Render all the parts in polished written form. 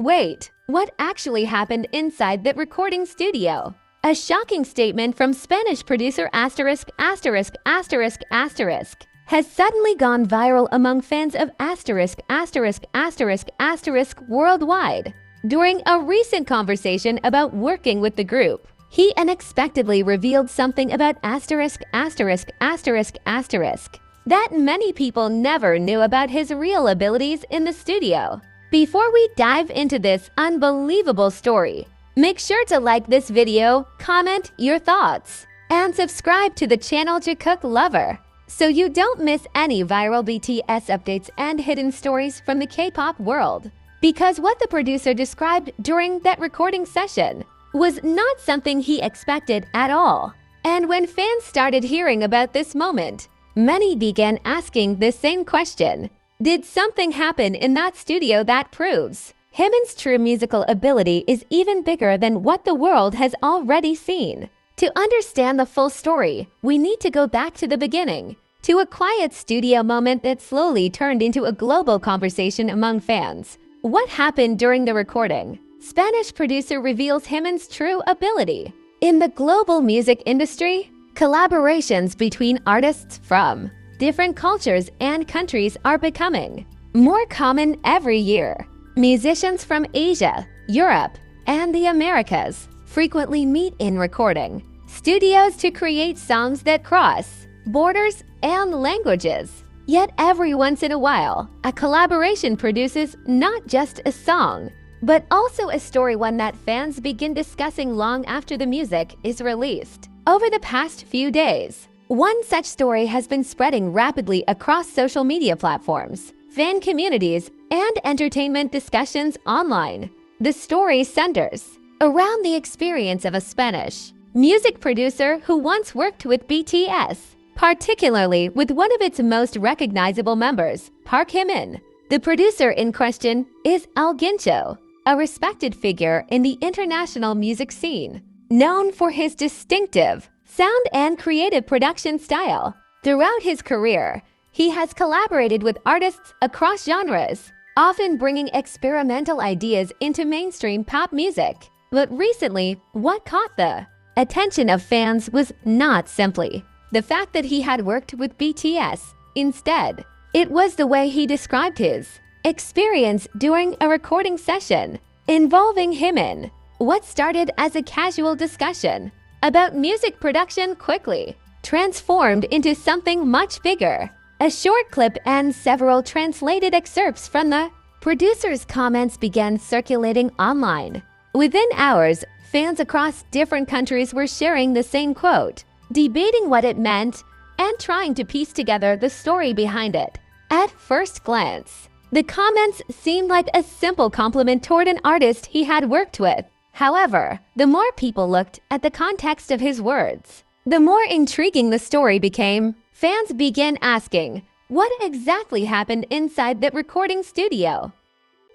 wait, what actually happened inside that recording studio? A shocking statement from Spanish producer ******* has suddenly gone viral among fans of ****** worldwide. During a recent conversation about working with the group, he unexpectedly revealed something about ****** that many people never knew about his real abilities in the studio. Before we dive into this unbelievable story, make sure to like this video, comment your thoughts, and subscribe to the channel Jikook Lover so you don't miss any viral BTS updates and hidden stories from the K-pop world. Because what the producer described during that recording session was not something he expected at all. And when fans started hearing about this moment, many began asking the same question. Did something happen in that studio that proves Jimin's true musical ability is even bigger than what the world has already seen? To understand the full story, we need to go back to the beginning, to a quiet studio moment that slowly turned into a global conversation among fans. What happened during the recording? Spanish producer reveals Jimin's true ability. In the global music industry, collaborations between artists from different cultures and countries are becoming more common every year. Musicians from Asia, Europe, and the Americas frequently meet in recording studios to create songs that cross borders and languages. Yet every once in a while, a collaboration produces not just a song, but also a story, one that fans begin discussing long after the music is released. Over the past few days, one such story has been spreading rapidly across social media platforms, fan communities, and entertainment discussions online. The story centers around the experience of a Spanish music producer who once worked with BTS, particularly with one of its most recognizable members, Park Jimin. The producer in question is Guincho, a respected figure in the international music scene, known for his distinctive sound and creative production style. Throughout his career, he has collaborated with artists across genres, often bringing experimental ideas into mainstream pop music. But recently, what caught the attention of fans was not simply the fact that he had worked with BTS. Instead, it was the way he described his experience during a recording session involving Jimin. What started as a casual discussion about music production quickly transformed into something much bigger. A short clip and several translated excerpts from the producer's comments began circulating online. Within hours, fans across different countries were sharing the same quote, debating what it meant and trying to piece together the story behind it. At first glance, the comments seemed like a simple compliment toward an artist he had worked with. However, the more people looked at the context of his words, the more intriguing the story became. Fans began asking, what exactly happened inside that recording studio?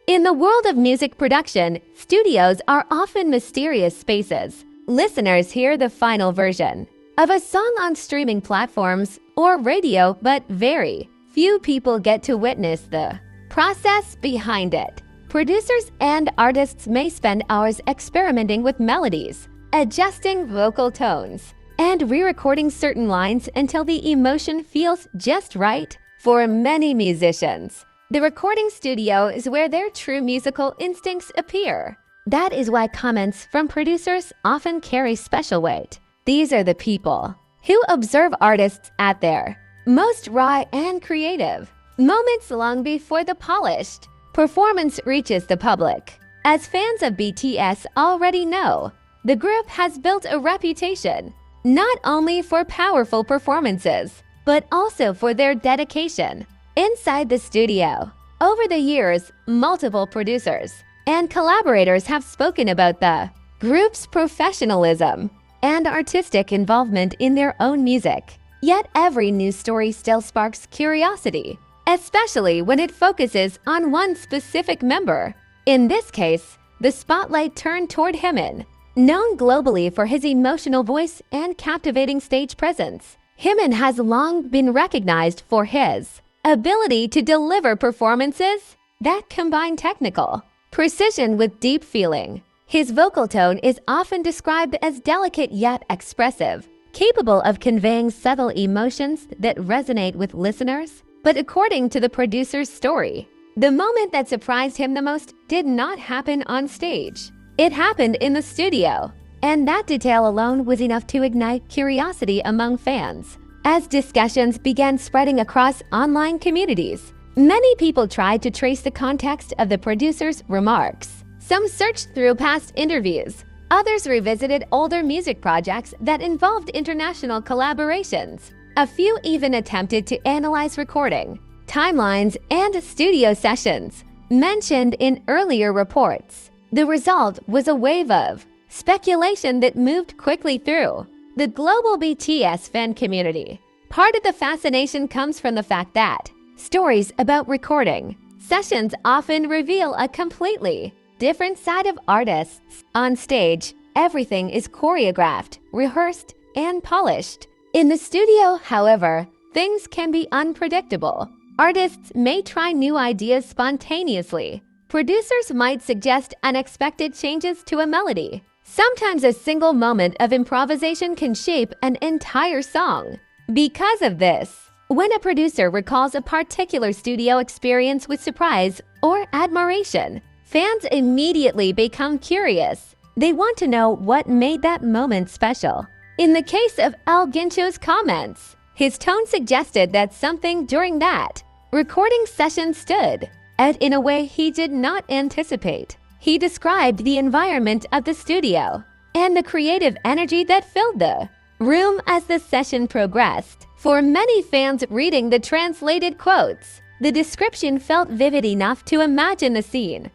In the world of music production, studios are often mysterious spaces. Listeners hear the final version of a song on streaming platforms or radio, but very few people get to witness the process behind it. Producers and artists may spend hours experimenting with melodies, adjusting vocal tones, and re-recording certain lines until the emotion feels just right. For many musicians, the recording studio is where their true musical instincts appear. That is why comments from producers often carry special weight. These are the people who observe artists at their most raw and creative moments long before the polished performance reaches the public. As fans of BTS already know, the group has built a reputation not only for powerful performances, but also for their dedication inside the studio. Over the years, multiple producers and collaborators have spoken about the group's professionalism and artistic involvement in their own music. Yet every news story still sparks curiosity, especially when it focuses on one specific member. In this case, the spotlight turned toward Jimin. Known globally for his emotional voice and captivating stage presence, Jimin has long been recognized for his ability to deliver performances that combine technical precision with deep feeling. His vocal tone is often described as delicate yet expressive, capable of conveying subtle emotions that resonate with listeners. But according to the producer's story, the moment that surprised him the most did not happen on stage. It happened in the studio, and that detail alone was enough to ignite curiosity among fans. As discussions began spreading across online communities, many people tried to trace the context of the producer's remarks. Some searched through past interviews. Others revisited older music projects that involved international collaborations. A few even attempted to analyze recording timelines and studio sessions mentioned in earlier reports. The result was a wave of speculation that moved quickly through the global BTS fan community. Part of the fascination comes from the fact that stories about recording sessions often reveal a completely different side of artists. On stage, everything is choreographed, rehearsed, and polished. In the studio, however, things can be unpredictable. Artists may try new ideas spontaneously. Producers might suggest unexpected changes to a melody. Sometimes a single moment of improvisation can shape an entire song. Because of this, when a producer recalls a particular studio experience with surprise or admiration, fans immediately become curious. They want to know what made that moment special. In the case of Guincho's comments, his tone suggested that something during that recording session stood out in a way he did not anticipate. He described the environment of the studio and the creative energy that filled the room as the session progressed. For many fans reading the translated quotes, the description felt vivid enough to imagine the scene.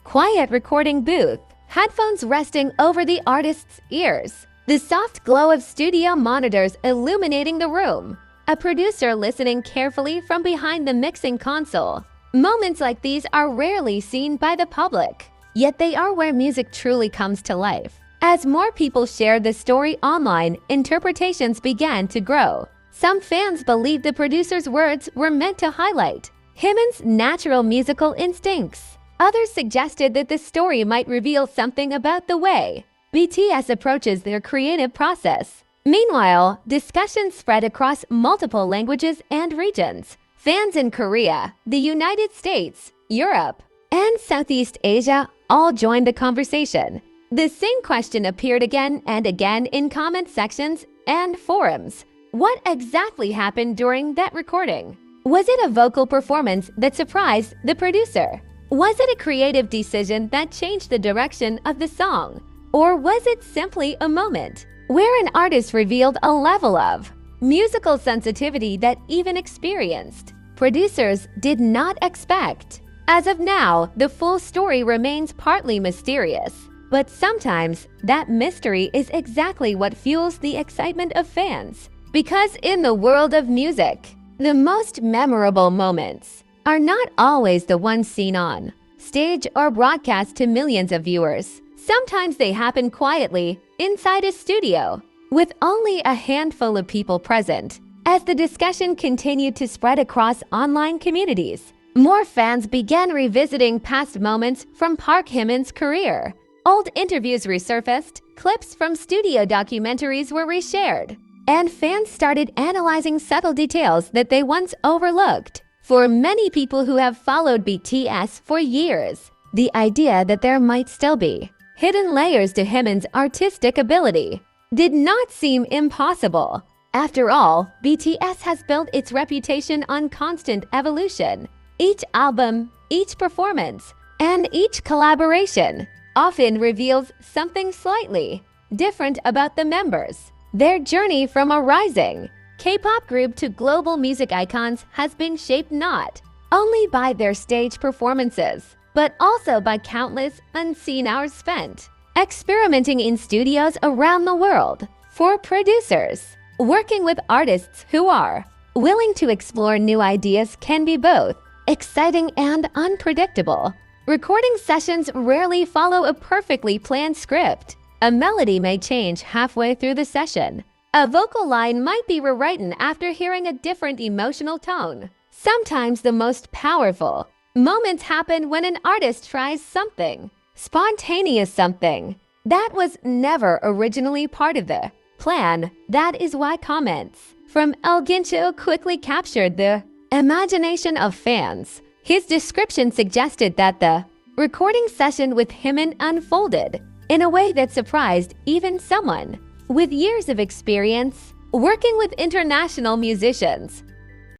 Quiet recording booth, headphones resting over the artist's ears, the soft glow of studio monitors illuminating the room, a producer listening carefully from behind the mixing console. Moments like these are rarely seen by the public, yet they are where music truly comes to life. As more people shared the story online, interpretations began to grow. Some fans believed the producer's words were meant to highlight Jimin's natural musical instincts. Others suggested that the story might reveal something about the way BTS approaches their creative process. Meanwhile, discussions spread across multiple languages and regions. Fans in Korea, the United States, Europe, and Southeast Asia all joined the conversation. The same question appeared again and again in comment sections and forums. What exactly happened during that recording? Was it a vocal performance that surprised the producer? Was it a creative decision that changed the direction of the song? Or was it simply a moment where an artist revealed a level of musical sensitivity that even experienced producers did not expect? As of now, the full story remains partly mysterious, but sometimes that mystery is exactly what fuels the excitement of fans. Because in the world of music, the most memorable moments are not always the ones seen on stage or broadcast to millions of viewers. Sometimes they happen quietly inside a studio, with only a handful of people present. As the discussion continued to spread across online communities, more fans began revisiting past moments from Park Jimin's career. Old interviews resurfaced, clips from studio documentaries were reshared, and fans started analyzing subtle details that they once overlooked. For many people who have followed BTS for years, the idea that there might still be hidden layers to Jimin's artistic ability did not seem impossible. After all, BTS has built its reputation on constant evolution. Each album, each performance, and each collaboration often reveals something slightly different about the members. Their journey from a rising K-pop group to global music icons has been shaped not only by their stage performances, but also by countless unseen hours spent experimenting in studios around the world. For producers, working with artists who are willing to explore new ideas can be both exciting and unpredictable. Recording sessions rarely follow a perfectly planned script. A melody may change halfway through the session. A vocal line might be rewritten after hearing a different emotional tone. Sometimes the most powerful Moments happen when an artist tries something, spontaneous something, that was never originally part of the plan. That is why comments from El Guincho quickly captured the imagination of fans. His description suggested that the recording session with Jimin unfolded in a way that surprised even someone with years of experience working with international musicians.